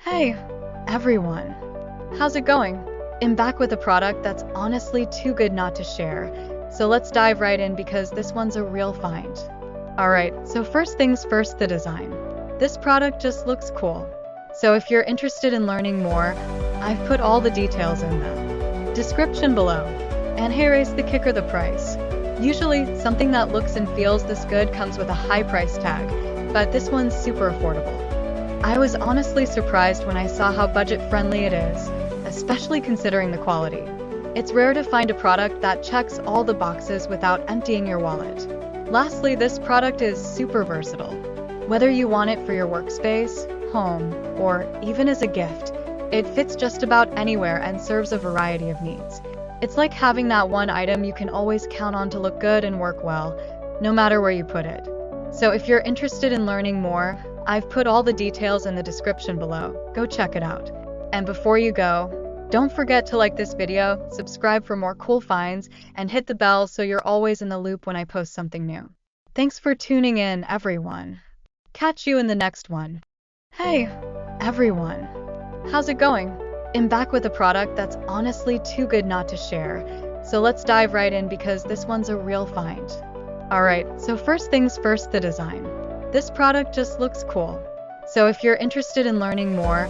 Hey, everyone. How's it going? I'm back with a product that's honestly too good not to share. So let's dive right in because this one's a real find. Alright, so first things first, the design. This product just looks cool. So if you're interested in learning more, I've put all the details in the description below. And here is the kicker, the price. Usually, something that looks and feels this good comes with a high price tag, but this one's super affordable. I was honestly surprised when I saw how budget-friendly it is, especially considering the quality. It's rare to find a product that checks all the boxes without emptying your wallet. Lastly, this product is super versatile. Whether you want it for your workspace, home, or even as a gift, it fits just about anywhere and serves a variety of needs. It's like having that one item you can always count on to look good and work well, no matter where you put it. So if you're interested in learning more, I've put all the details in the description below. Go check it out. And before you go, don't forget to like this video, subscribe for more cool finds, and hit the bell so you're always in the loop when I post something new. Thanks for tuning in, everyone. Catch you in the next one. Hey, everyone. How's it going? I'm back with a product that's honestly too good not to share. So let's dive right in because this one's a real find. Alright, so first things first, the design. This product just looks cool. So if you're interested in learning more,